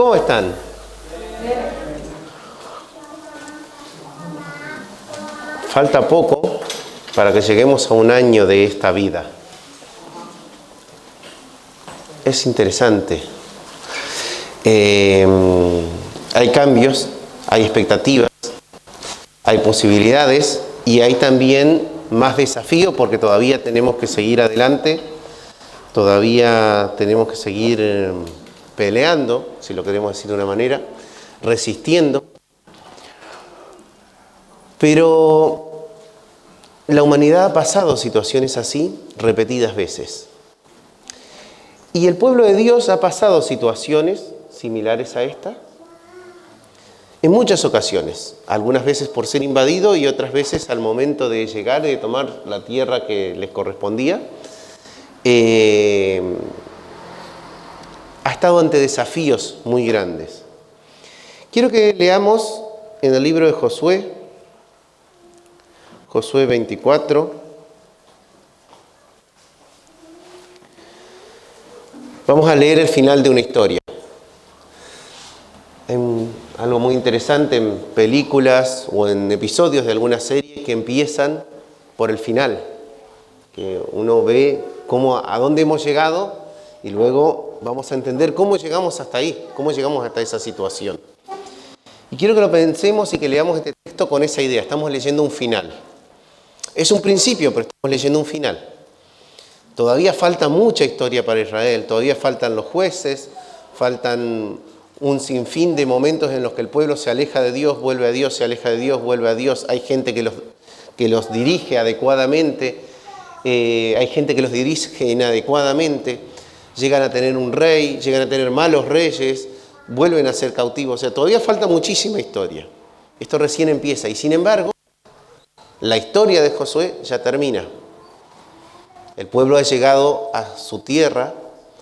¿Cómo están? Falta poco para que lleguemos a un año de esta vida. Es interesante. Hay cambios, hay expectativas, hay posibilidades y hay también más desafío porque todavía tenemos que seguir adelante, todavía tenemos que seguir peleando, si lo queremos decir de una manera, resistiendo. Pero la humanidad ha pasado situaciones así repetidas veces. Y el pueblo de Dios ha pasado situaciones similares a esta en muchas ocasiones. Algunas veces por ser invadido y otras veces al momento de llegar y de tomar la tierra que les correspondía. Ha estado ante desafíos muy grandes. Quiero que leamos en el libro de Josué 24. Vamos a leer el final de una historia. Algo muy interesante en películas o en episodios de alguna serie que empiezan por el final. Que uno ve a dónde hemos llegado y luego vamos a entender cómo llegamos hasta ahí, cómo llegamos hasta esa situación. Y quiero que lo pensemos y que leamos este texto con esa idea. Estamos leyendo un final. Es un principio, pero estamos leyendo un final. Todavía falta mucha historia para Israel, todavía faltan los jueces, faltan un sinfín de momentos en los que el pueblo se aleja de Dios, vuelve a Dios, se aleja de Dios, vuelve a Dios. Hay gente que los dirige adecuadamente, hay gente que los dirige inadecuadamente, llegan a tener un rey, llegan a tener malos reyes, vuelven a ser cautivos. O sea, todavía falta muchísima historia. Esto recién empieza y sin embargo, la historia de Josué ya termina. El pueblo ha llegado a su tierra,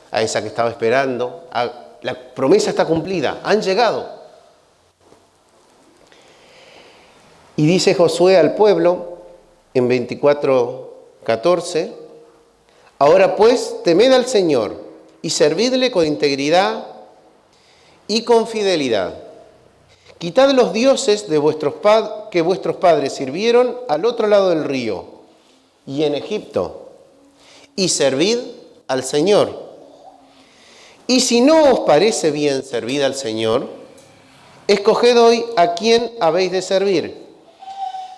a esa que estaba esperando. La promesa está cumplida, han llegado. Y dice Josué al pueblo en 24:14, ahora pues, temed al Señor y servidle con integridad y con fidelidad. Quitad los dioses de que vuestros padres sirvieron al otro lado del río y en Egipto, y servid al Señor. Y si no os parece bien servir al Señor, escoged hoy a quién habéis de servir.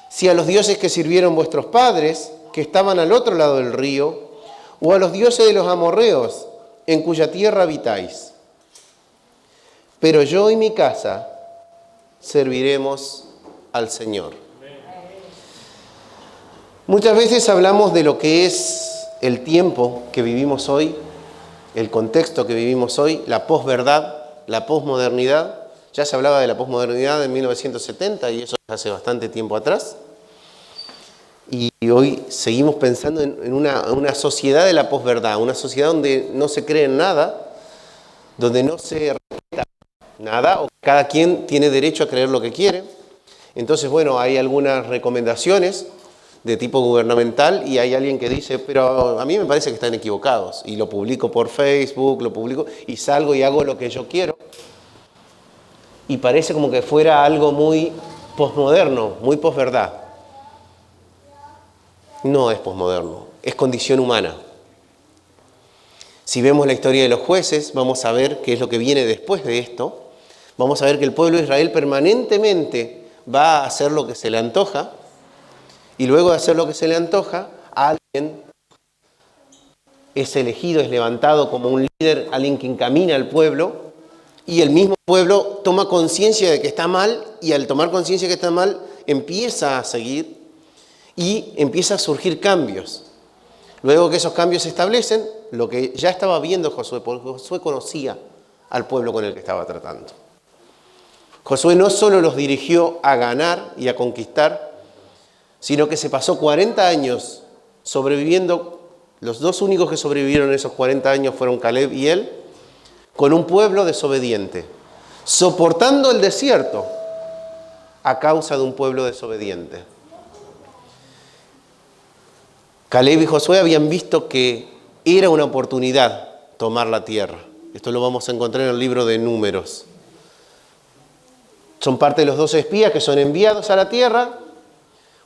Si a los dioses que sirvieron vuestros padres, que estaban al otro lado del río, o a los dioses de los amorreos, en cuya tierra habitáis. Pero yo y mi casa serviremos al Señor. Muchas veces hablamos de lo que es el tiempo que vivimos hoy, el contexto que vivimos hoy, la posverdad, la posmodernidad. Ya se hablaba de la posmodernidad en 1970 y eso hace bastante tiempo atrás. Y hoy seguimos pensando en una sociedad de la posverdad, una sociedad donde no se cree en nada, donde no se respeta nada, o cada quien tiene derecho a creer lo que quiere. Entonces, bueno, hay algunas recomendaciones de tipo gubernamental y hay alguien que dice, pero a mí me parece que están equivocados. Y lo publico por Facebook, lo publico y salgo y hago lo que yo quiero. Y parece como que fuera algo muy posmoderno, muy posverdad. No es posmoderno, es condición humana. Si vemos la historia de los jueces, vamos a ver qué es lo que viene después de esto. Vamos a ver que el pueblo de Israel permanentemente va a hacer lo que se le antoja. Y luego de hacer lo que se le antoja, alguien es elegido, es levantado como un líder, alguien que encamina al pueblo, y el mismo pueblo toma conciencia de que está mal, y al tomar conciencia de que está mal, empieza a seguir y empieza a surgir cambios. Luego que esos cambios se establecen, lo que ya estaba viendo Josué, porque Josué conocía al pueblo con el que estaba tratando. Josué no solo los dirigió a ganar y a conquistar, sino que se pasó 40 años sobreviviendo. Los dos únicos que sobrevivieron en esos 40 años fueron Caleb y él, con un pueblo desobediente, soportando el desierto a causa de un pueblo desobediente. Caleb y Josué habían visto que era una oportunidad tomar la tierra. Esto lo vamos a encontrar en el libro de Números. son parte de los 12 espías que son enviados a la tierra.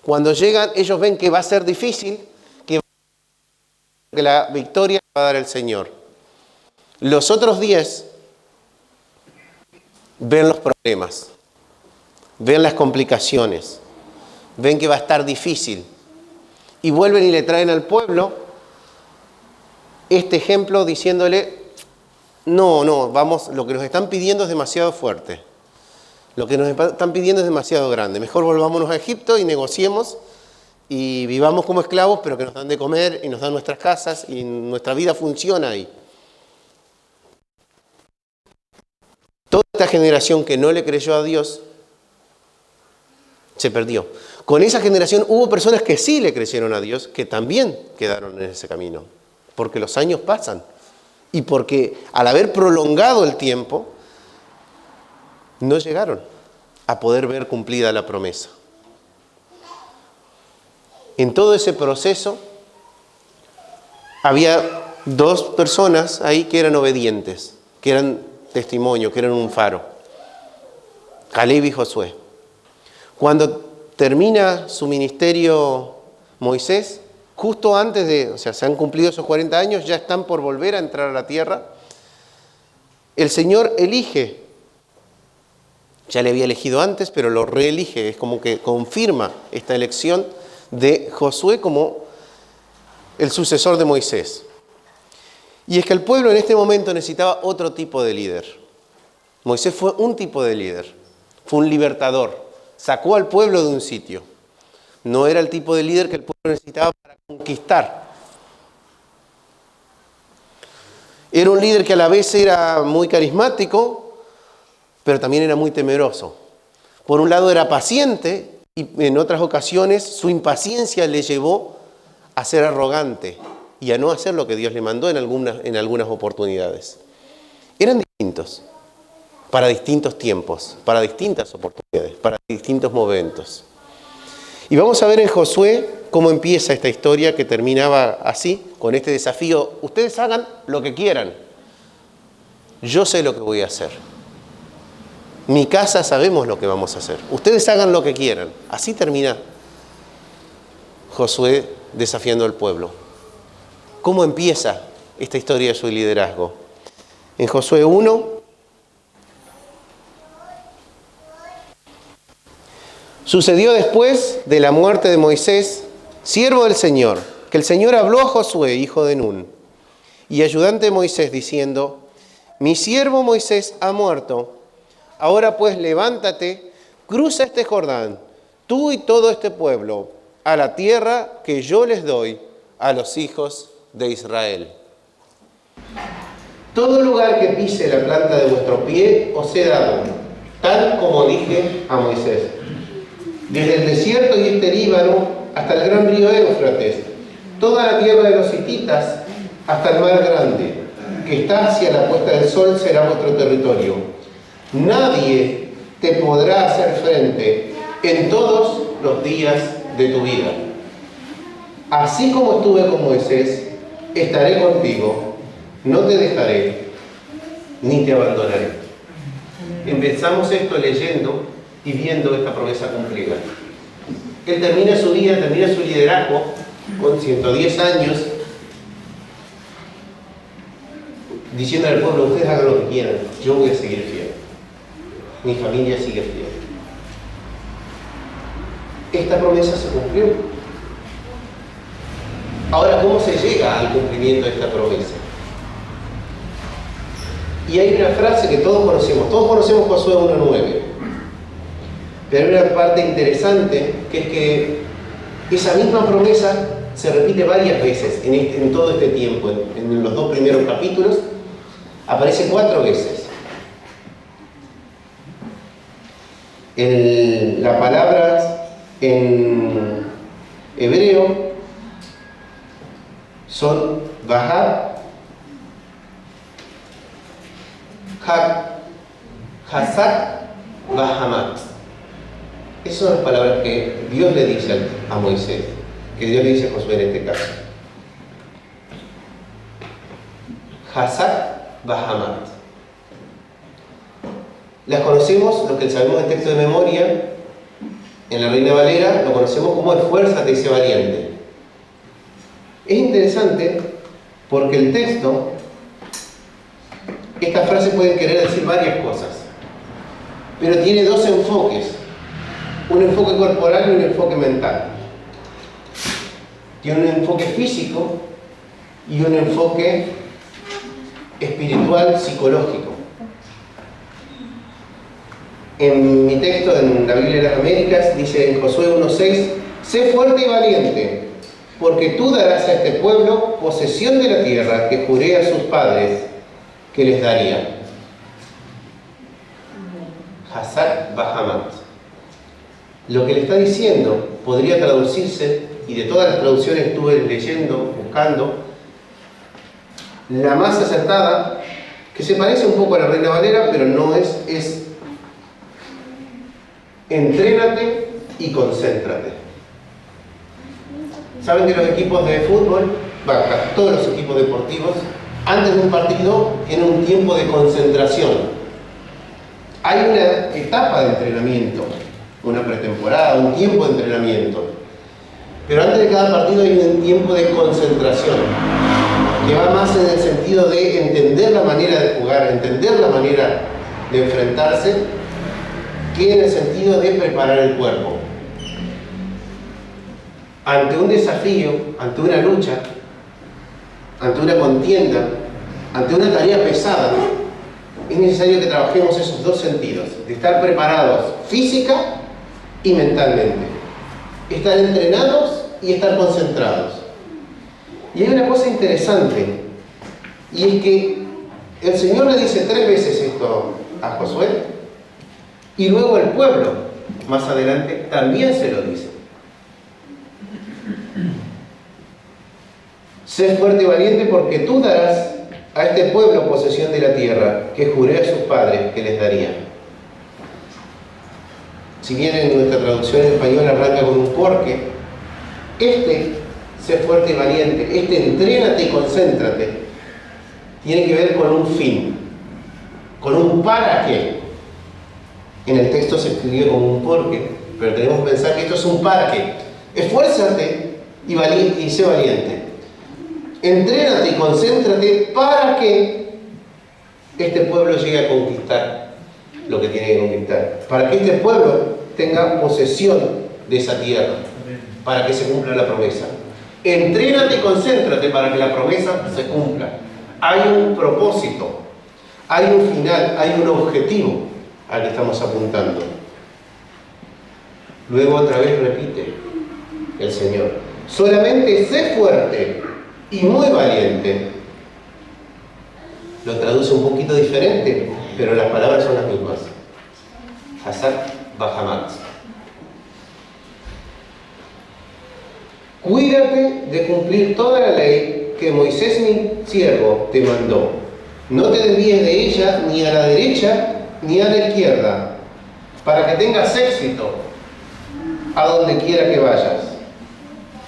Cuando llegan, ellos ven que va a ser difícil, que la victoria va a dar el Señor. Los otros 10 ven los problemas, ven las complicaciones, ven que va a estar difícil y vuelven y le traen al pueblo este ejemplo diciéndole, no, vamos, lo que nos están pidiendo es demasiado fuerte, lo que nos están pidiendo es demasiado grande, mejor volvámonos a Egipto y negociemos y vivamos como esclavos, pero que nos dan de comer y nos dan nuestras casas y nuestra vida funciona ahí. Toda esta generación que no le creyó a Dios se perdió. Con esa generación hubo personas que sí le creyeron a Dios, que también quedaron en ese camino, porque los años pasan y porque al haber prolongado el tiempo, no llegaron a poder ver cumplida la promesa. En todo ese proceso había 2 personas ahí que eran obedientes, que eran testimonio, que eran un faro, Caleb y Josué. Cuando termina su ministerio Moisés, justo antes de, se han cumplido esos 40 años, ya están por volver a entrar a la tierra, el Señor elige, ya le había elegido antes, pero lo reelige, es como que confirma esta elección de Josué como el sucesor de Moisés. Y es que el pueblo en este momento necesitaba otro tipo de líder. Moisés fue un tipo de líder, fue un libertador, sacó al pueblo de un sitio. No era el tipo de líder que el pueblo necesitaba para conquistar. Era un líder que a la vez era muy carismático, pero también era muy temeroso. Por un lado era paciente y en otras ocasiones su impaciencia le llevó a ser arrogante y a no hacer lo que Dios le mandó en algunas oportunidades. Eran distintos, para distintos tiempos, para distintas oportunidades, para distintos momentos. Y vamos a ver en Josué cómo empieza esta historia que terminaba así, con este desafío. Ustedes hagan lo que quieran. Yo sé lo que voy a hacer. Mi casa sabemos lo que vamos a hacer. Ustedes hagan lo que quieran. Así termina Josué desafiando al pueblo. ¿Cómo empieza esta historia de su liderazgo? En Josué 1, sucedió después de la muerte de Moisés, siervo del Señor, que el Señor habló a Josué, hijo de Nun, y ayudante de Moisés, diciendo, mi siervo Moisés ha muerto. Ahora pues levántate, cruza este Jordán, tú y todo este pueblo, a la tierra que yo les doy a los hijos de Israel. Todo lugar que pise la planta de vuestro pie os he dado, tal como dije a Moisés. Desde el desierto y este Líbano hasta el gran río Éufrates, toda la tierra de los hititas hasta el mar grande, que está hacia la puesta del sol, será vuestro territorio. Nadie te podrá hacer frente en todos los días de tu vida. Así como estuve con Moisés, estaré contigo, no te dejaré, ni te abandonaré. Empezamos esto leyendo y viendo esta promesa cumplida. Él termina su vida, termina su liderazgo con 110 años, diciendo al pueblo, ustedes hagan lo que quieran, yo voy a seguir fiel. Mi familia sigue fiel. Esta promesa se cumplió. Ahora, ¿cómo se llega al cumplimiento de esta promesa? Y hay una frase que todos conocemos Josué 1:9. Pero hay una parte interesante, que es que esa misma promesa se repite varias veces en todo este tiempo. En los 2 primeros capítulos aparece 4 veces. La palabra en hebreo son Bahar, Hak, Hazak, Bahamat. Esas son las palabras que Dios le dice a Moisés, que Dios le dice a Josué en este caso. Hazak, Bahamat. las conocemos, los que sabemos el texto de memoria, en la Reina Valera, lo conocemos como esfuérzate y sé valiente. Es interesante porque el texto, esta frase puede querer decir varias cosas, pero tiene dos enfoques, un enfoque corporal y un enfoque mental. Tiene un enfoque físico y un enfoque espiritual, psicológico. En mi texto, en la Biblia de las Américas, dice en Josué 1:6, sé fuerte y valiente, porque tú darás a este pueblo posesión de la tierra que juré a sus padres que les daría. Hazak Bahamat. Lo que le está diciendo podría traducirse, y de todas las traducciones estuve leyendo, buscando, la más acertada, que se parece un poco a la Reina Valera, pero no es entrénate y concéntrate. Saben que los equipos de fútbol, todos los equipos deportivos, antes de un partido tienen un tiempo de concentración. Hay una etapa de entrenamiento, una pretemporada, un tiempo de entrenamiento. Pero antes de cada partido hay un tiempo de concentración, que va más en el sentido de entender la manera de jugar, entender la manera de enfrentarse, que en el sentido de preparar el cuerpo. Ante un desafío, ante una lucha, ante una contienda, ante una tarea pesada, es necesario que trabajemos esos dos sentidos, de estar preparados física y mentalmente. Estar entrenados y estar concentrados. Y hay una cosa interesante, y es que el Señor le dice 3 veces esto a Josué, y luego el pueblo, más adelante, también se lo dice. Sé fuerte y valiente porque tú darás a este pueblo posesión de la tierra que juré a sus padres que les daría. Si bien en nuestra traducción en español arranca con un porque, sé fuerte y valiente, entrénate y concéntrate, tiene que ver con un fin, con un para qué. En el texto se escribió como un porque, pero tenemos que pensar que esto es un para qué. Esfuérzate y sé valiente. Entrénate y concéntrate para que este pueblo llegue a conquistar lo que tiene que conquistar. Para que este pueblo tenga posesión de esa tierra. Para que se cumpla la promesa. Entrénate y concéntrate para que la promesa se cumpla. Hay un propósito, hay un final, hay un objetivo al que estamos apuntando. Luego otra vez repite el Señor: solamente sé fuerte y muy valiente. Lo traduce un poquito diferente, pero las palabras son las mismas. Hazak Bahamat. Cuídate de cumplir toda la ley que Moisés mi siervo te mandó. No te desvíes de ella ni a la derecha ni a la izquierda, para que tengas éxito a donde quiera que vayas.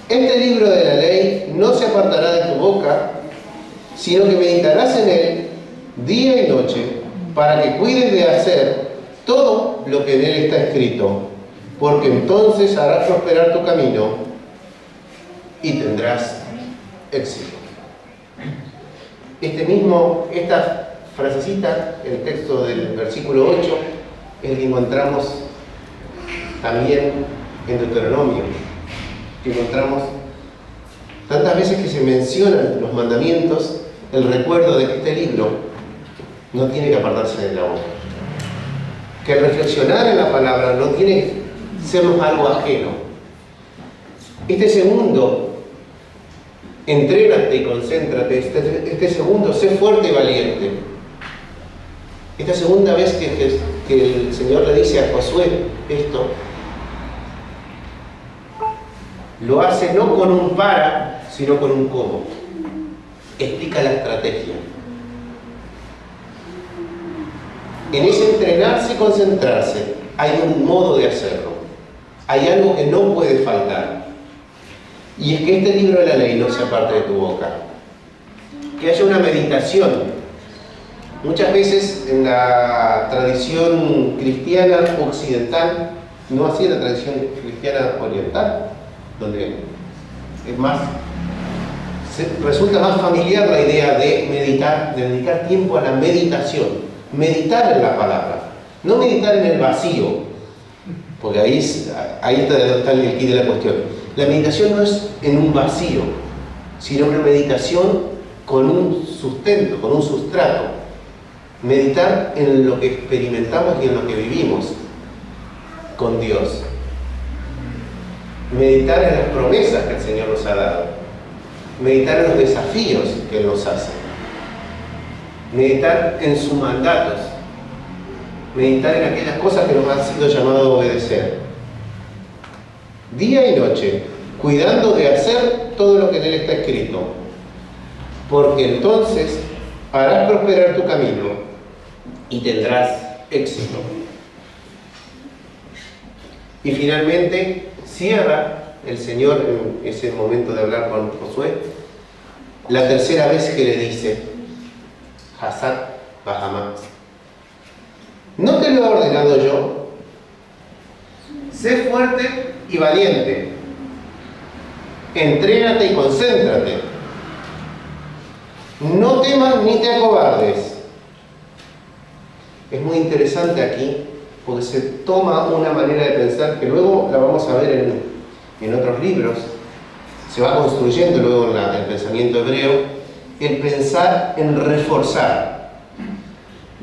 Este libro de la ley no se apartará de tu boca, sino que meditarás en él día y noche, para que cuides de hacer todo lo que en él está escrito, porque entonces harás prosperar tu camino y tendrás éxito. Esta frasecita, el texto del versículo 8, es el que encontramos también en Deuteronomio, que encontramos tantas veces que se mencionan los mandamientos, el recuerdo de que este libro no tiene que apartarse de la boca, que el reflexionar en la palabra no tiene que sernos algo ajeno. Este segundo, entrénate y concéntrate, este segundo, sé fuerte y valiente. Esta segunda vez que el Señor le dice a Josué esto, lo hace no con un para, sino con un cómo. Explica la estrategia. En ese entrenarse y concentrarse hay un modo de hacerlo. Hay algo que no puede faltar. Y es que este libro de la ley no se aparte de tu boca. Que haya una meditación Muchas veces en la tradición cristiana occidental, no así en la tradición cristiana oriental, donde es más, resulta más familiar la idea de meditar, de dedicar tiempo a la meditación, meditar en la palabra, no meditar en el vacío, porque ahí está el quid de la cuestión. La meditación no es en un vacío, sino una meditación con un sustento, con un sustrato. Meditar en lo que experimentamos y en lo que vivimos con Dios. Meditar en las promesas que el Señor nos ha dado. Meditar en los desafíos que Él nos hace. Meditar en sus mandatos. Meditar en aquellas cosas que nos han sido llamados a obedecer. Día y noche, cuidando de hacer todo lo que en Él está escrito. Porque entonces harás prosperar tu camino y tendrás éxito. Y finalmente cierra el Señor en ese momento de hablar con Josué, la tercera vez que le dice, Hazat Bahamá, ¿no te lo he ordenado yo? Sé fuerte y valiente, entrégate y concéntrate, no temas ni te acobardes. Es muy interesante aquí porque se toma una manera de pensar que luego la vamos a ver en otros libros, se va construyendo luego en el pensamiento hebreo, el pensar en reforzar.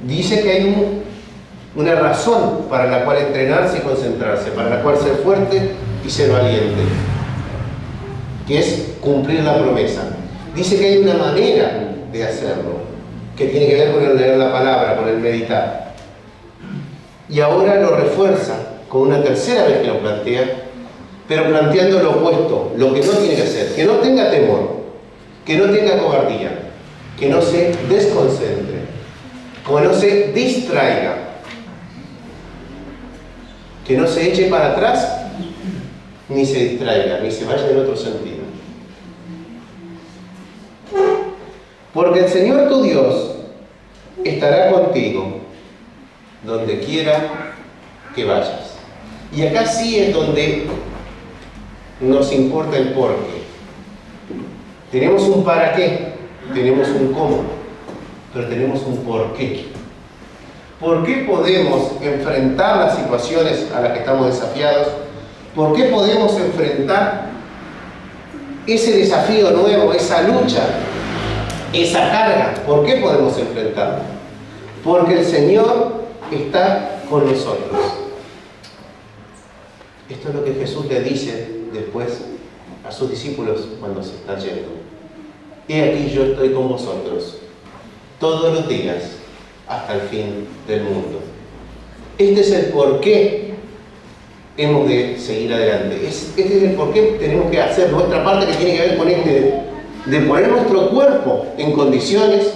Dice que hay una razón para la cual entrenarse y concentrarse, para la cual ser fuerte y ser valiente, que es cumplir la promesa. Dice que hay una manera de hacerlo, que tiene que ver con el leer la palabra, con el meditar. Y ahora lo refuerza con una tercera vez que lo plantea, pero planteando lo opuesto, lo que no tiene que hacer, que no tenga temor, que no tenga cobardía, que no se desconcentre, que no se distraiga, que no se eche para atrás, ni se distraiga, ni se vaya en otro sentido. Porque el Señor tu Dios estará contigo donde quiera que vayas. Y acá sí es donde nos importa el por qué. Tenemos un para qué, tenemos un cómo, pero tenemos un por qué. ¿Por qué podemos enfrentar las situaciones a las que estamos desafiados? ¿Por qué podemos enfrentar ese desafío nuevo, esa lucha, esa carga? ¿Por qué podemos enfrentarla? Porque el Señor está con nosotros. Esto es lo que Jesús le dice después a sus discípulos cuando se está yendo. He aquí yo estoy con vosotros todos los días hasta el fin del mundo. Este es el por qué hemos de seguir adelante. Este es el por qué tenemos que hacer nuestra parte, que tiene que ver con de poner nuestro cuerpo en condiciones,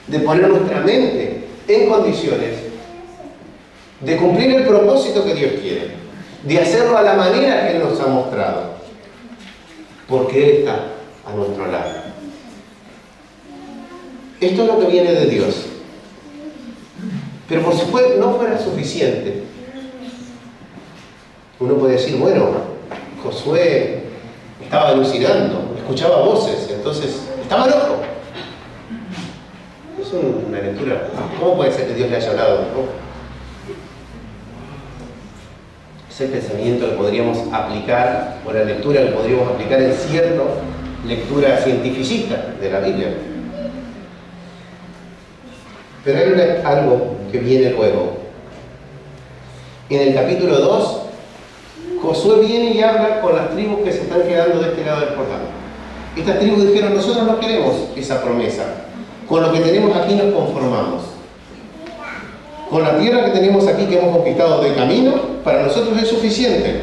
de poner nuestra mente en condiciones, de cumplir el propósito que Dios quiere, de hacerlo a la manera que Él nos ha mostrado, porque Él está a nuestro lado. Esto es lo que viene de Dios. Pero por si no fuera suficiente, uno puede decir, bueno, Josué estaba alucinando, escuchaba voces, entonces estaba loco. Es una lectura. ¿Cómo puede ser que Dios le haya hablado? ¿No? Es el pensamiento que podríamos aplicar, o la lectura que podríamos aplicar en cierta lectura cientificista de la Biblia. Pero hay algo que viene luego. En el capítulo 2, Josué viene y habla con las tribus que se están quedando de este lado del Jordán. Estas tribus dijeron, nosotros no queremos esa promesa. Con lo que tenemos aquí nos conformamos. Con la tierra que tenemos aquí, que hemos conquistado de camino, para nosotros es suficiente.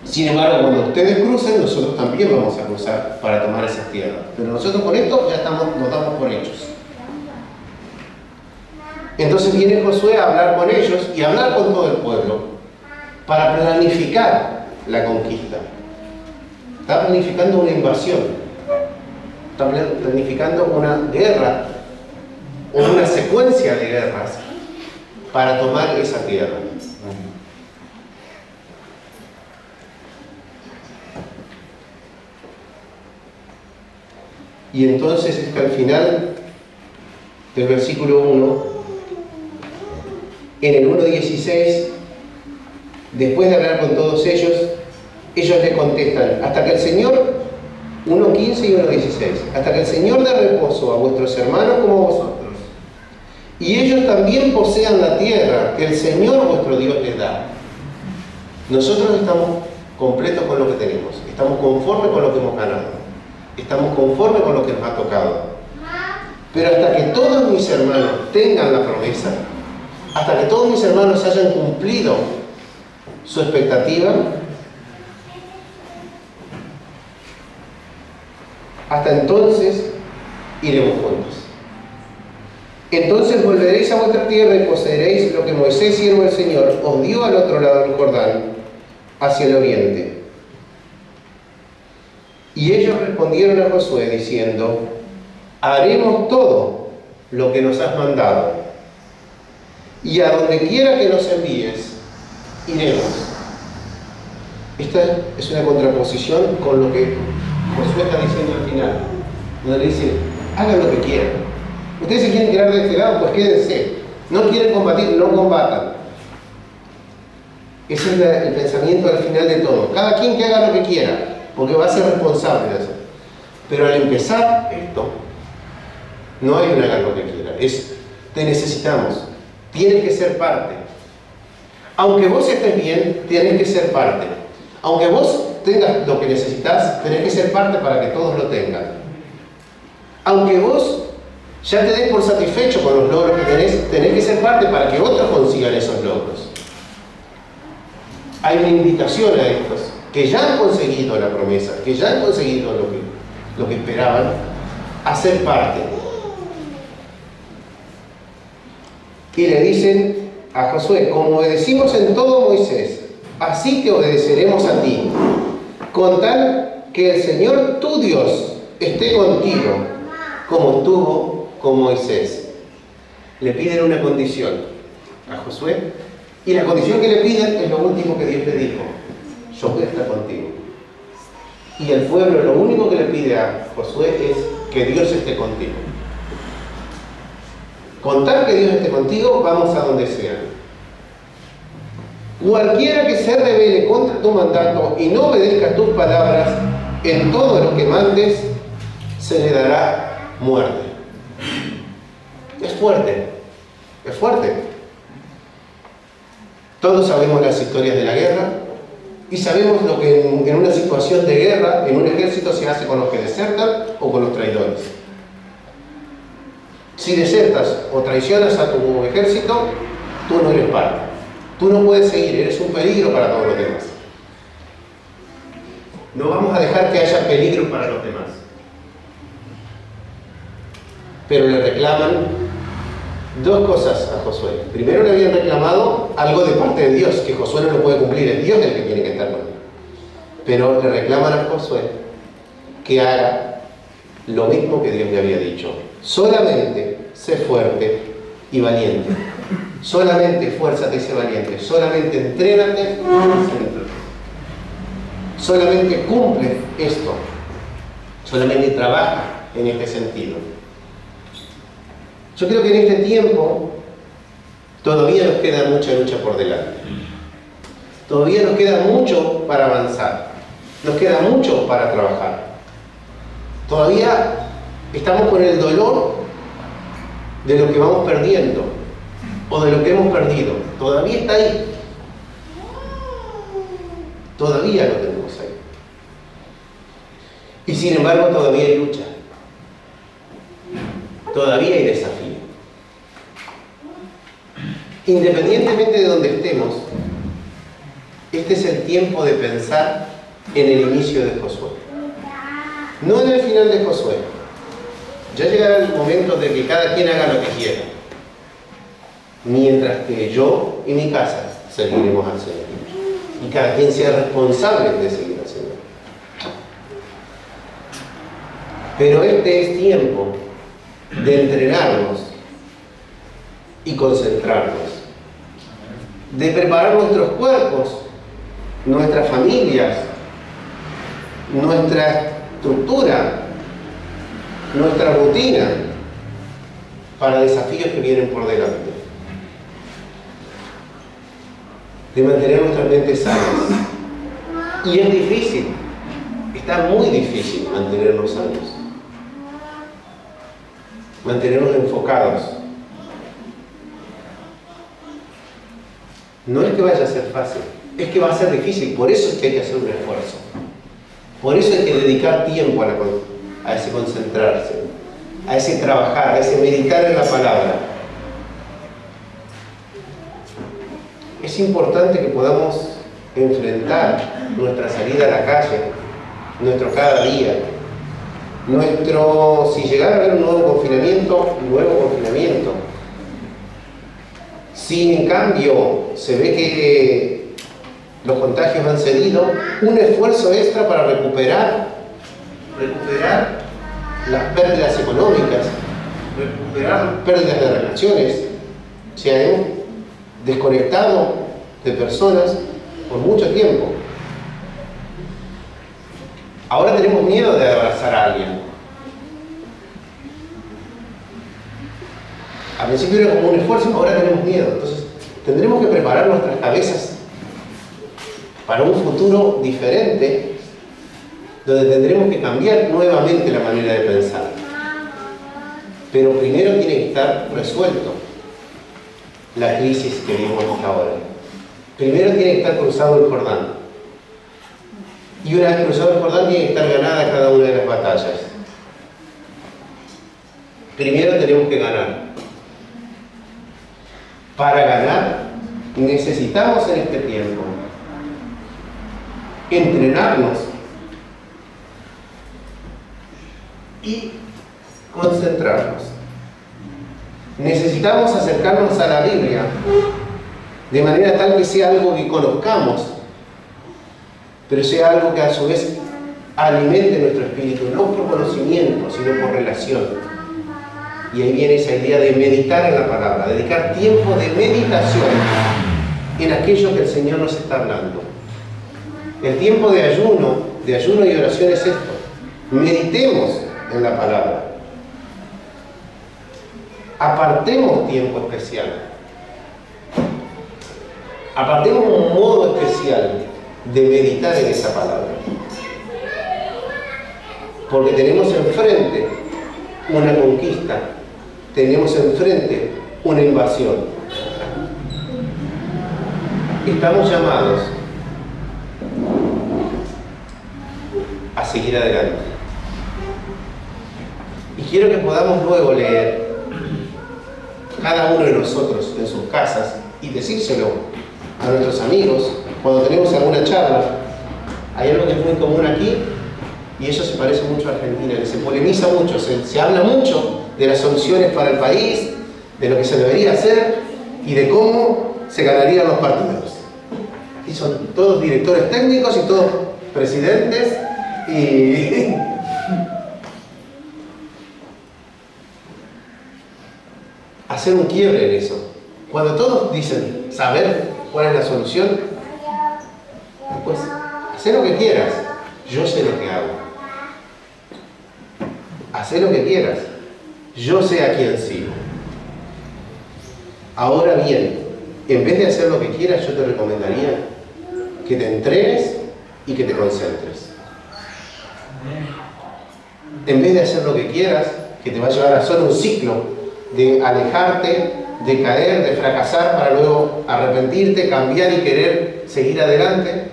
Sin embargo, cuando ustedes crucen, nosotros también vamos a cruzar para tomar esas tierras. Pero nosotros con esto ya nos damos por hechos. Entonces viene Josué a hablar con ellos y a hablar con todo el pueblo para planificar la conquista. Está planificando una invasión, está planificando una guerra o una secuencia de guerras para tomar esa tierra. Y entonces es que al final del versículo 1, en el 1:16, después de hablar con todos ellos le contestan, hasta que el Señor, 1:15 y 1:16, hasta que el Señor dé reposo a vuestros hermanos como a vosotros, y ellos también posean la tierra que el Señor vuestro Dios les da. Nosotros estamos completos con lo que tenemos, estamos conformes con lo que hemos ganado, estamos conformes con lo que nos ha tocado. Pero hasta que todos mis hermanos tengan la promesa, hasta que todos mis hermanos hayan cumplido su expectativa, hasta entonces iremos juntos. Entonces volveréis a vuestra tierra y poseeréis lo que Moisés, siervo del Señor, os dio al otro lado del Jordán, hacia el oriente. Y ellos respondieron a Josué diciendo, haremos todo lo que nos has mandado, y a donde quiera que nos envíes, iremos. Esta es una contraposición con lo que Josué está diciendo al final, donde le dice, hagan lo que quieran. Ustedes se quieren quedar de este lado, pues quédense. No quieren combatir, no combatan. Ese es el pensamiento al final de todo. Cada quien que haga lo que quiera, porque va a ser responsable de eso. Pero al empezar esto, no hay un hagan lo que quiera. Es, te necesitamos. Tienes que ser parte. Aunque vos estés bien, tienes que ser parte. Aunque vos tengas lo que necesitas, tenés que ser parte para que todos lo tengan. Aunque vos ya te des por satisfecho con los logros que tenés que ser parte para que otros consigan esos logros. Hay una invitación a estos que ya han conseguido la promesa, que ya han conseguido lo que esperaban, a ser parte. Y le dicen a Josué, como obedecimos en todo Moisés, así te obedeceremos a ti, con tal que el Señor tu Dios esté contigo, como estuvo con Moisés. Le piden una condición a Josué, y la condición que le piden es lo último que Dios le dijo: yo voy a estar contigo. Y el pueblo lo único que le pide a Josué es que Dios esté contigo. Con tal que Dios esté contigo, vamos a donde sea. Cualquiera que se rebele contra tu mandato y no obedezca tus palabras en todo lo que mandes, se le dará muerte. Es fuerte, es fuerte. Todos sabemos las historias de la guerra y sabemos lo que en una situación de guerra, en un ejército, se hace con los que desertan o con los traidores. Si desertas o traicionas a tu ejército, tú no eres parte. Tú no puedes seguir, eres un peligro para todos los demás. No vamos a dejar que haya peligro para los demás. Pero le reclaman dos cosas a Josué. Primero, le habían reclamado algo de parte de Dios, que Josué no lo puede cumplir, es Dios el que tiene que estar con él. Pero le reclaman a Josué que haga lo mismo que Dios le había dicho. Solamente sé fuerte y valiente. Solamente esfuérzate y sé valiente. Solamente entrénate. Solamente cumple esto. Solamente trabaja en este sentido. Yo creo que en este tiempo todavía nos queda mucha lucha por delante. Todavía nos queda mucho para avanzar. Nos queda mucho para trabajar. Todavía estamos con el dolor de lo que vamos perdiendo o de lo que hemos perdido. Todavía está ahí. Todavía lo tenemos ahí. Y sin embargo todavía hay lucha. Todavía hay desafío. Independientemente de donde estemos, este es el tiempo de pensar en el inicio de Josué. No en el final de Josué. Ya llegará el momento de que cada quien haga lo que quiera. Mientras que yo y mi casa seguiremos al Señor. Y cada quien sea responsable de seguir al Señor. Pero este es tiempo de entrenarnos y concentrarnos, de preparar nuestros cuerpos, nuestras familias, nuestra estructura, nuestra rutina para desafíos que vienen por delante, de mantener nuestras mentes sanas. Y es difícil, está muy difícil mantenernos sanos, mantenernos enfocados. No es que vaya a ser fácil, es que va a ser difícil, por eso es que hay que hacer un esfuerzo. Por eso hay que dedicar tiempo a ese concentrarse, a ese trabajar, a ese meditar en la palabra. Es importante que podamos enfrentar nuestra salida a la calle, nuestro cada día, si llegara a haber un nuevo confinamiento. Si en cambio se ve que los contagios han cedido, un esfuerzo extra para recuperar las pérdidas económicas, recuperar pérdidas de relaciones. Se han desconectado de personas por mucho tiempo. Ahora tenemos miedo de abrazar a alguien. Al principio era como un esfuerzo, ahora tenemos miedo. Entonces tendremos que preparar nuestras cabezas para un futuro diferente, donde tendremos que cambiar nuevamente la manera de pensar. Pero primero tiene que estar resuelto la crisis que vivimos hasta ahora. Primero tiene que estar cruzado el Jordán. Y una vez cruzado el Jordán tiene que estar ganada cada una de las batallas. Primero tenemos que ganar. Para ganar necesitamos en este tiempo entrenarnos y concentrarnos. Necesitamos acercarnos a la Biblia de manera tal que sea algo que conozcamos, pero sea algo que a su vez alimente nuestro espíritu, no por conocimiento, sino por relación. Y ahí viene esa idea de meditar en la palabra, dedicar tiempo de meditación en aquello que el Señor nos está hablando. El tiempo de ayuno y oración es esto. Meditemos en la palabra. Apartemos tiempo especial. Apartemos un modo especial de meditar en esa palabra. Porque tenemos enfrente una conquista, tenemos enfrente una invasión. Estamos llamados a seguir adelante. Y quiero que podamos luego leer cada uno de nosotros en sus casas y decírselo a nuestros amigos cuando tenemos alguna charla. Hay algo que es muy común aquí y eso se parece mucho a Argentina, que se polemiza mucho, se habla mucho de las soluciones para el país, de lo que se debería hacer y de cómo se ganarían los partidos. Y son todos directores técnicos y todos presidentes y hacer un quiebre en eso. Cuando todos dicen saber cuál es la solución, pues haz lo que quieras, yo sé lo que hago. Haz lo que quieras, yo sé a quién sigo. Ahora bien, en vez de hacer lo que quieras, yo te recomendaría que te entregues y que te concentres. En vez de hacer lo que quieras, que te va a llevar a solo un ciclo de alejarte, de caer, de fracasar, para luego arrepentirte, cambiar y querer seguir adelante.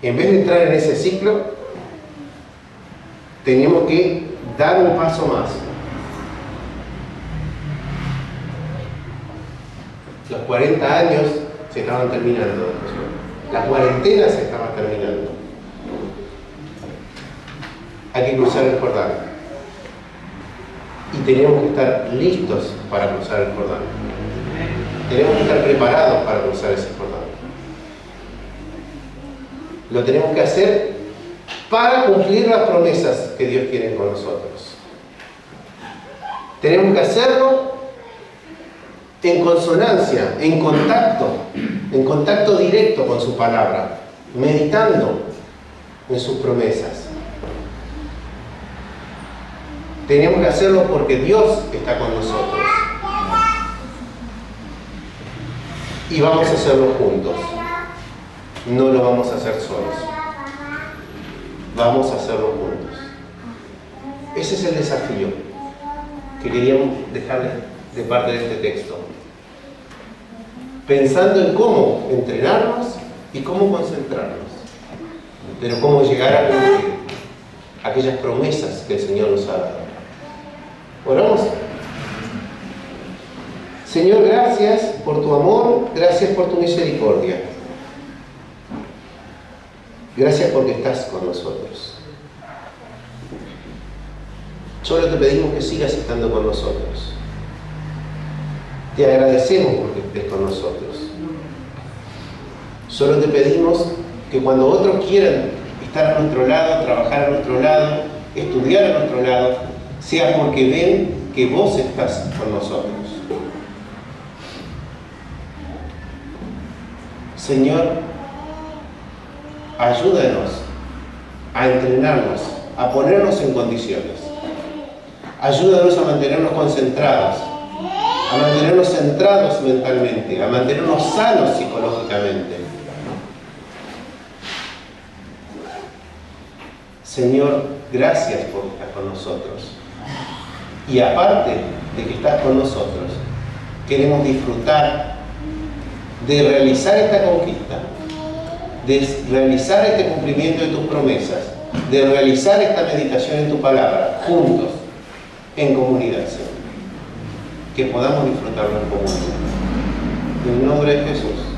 En vez de entrar en ese ciclo, tenemos que dar un paso más. Los 40 años se estaban terminando. La cuarentena se estaba terminando. Hay que cruzar el Jordán. Y tenemos que estar listos para cruzar el Jordán. Tenemos que estar preparados para cruzar ese Jordán. Lo tenemos que hacer para cumplir las promesas que Dios tiene con nosotros. Tenemos que hacerlo en consonancia, en contacto directo con su palabra, meditando en sus promesas. Tenemos que hacerlo porque Dios está con nosotros. Y vamos a hacerlo juntos. No lo vamos a hacer solos. Vamos a hacerlo juntos. Ese es el desafío que queríamos dejarles de parte de este texto. Pensando en cómo entrenarnos y cómo concentrarnos. Pero cómo llegar a cumplir aquellas promesas que el Señor nos ha dado. Oramos. Señor, gracias por tu amor, gracias por tu misericordia. Gracias porque estás con nosotros. Solo te pedimos que sigas estando con nosotros. Te agradecemos porque estés con nosotros. Solo te pedimos que cuando otros quieran estar a nuestro lado, trabajar a nuestro lado, estudiar a nuestro lado, sea porque ven que vos estás con nosotros. Señor, ayúdanos a entrenarnos, a ponernos en condiciones. Ayúdanos a mantenernos concentrados, a mantenernos centrados mentalmente, a mantenernos sanos psicológicamente. Señor, gracias por estar con nosotros. Y aparte de que estás con nosotros, queremos disfrutar de realizar esta conquista, de realizar este cumplimiento de tus promesas, de realizar esta meditación en tu palabra, juntos, en comunidad, Señor. Que podamos disfrutarlo en comunidad. En el nombre de Jesús.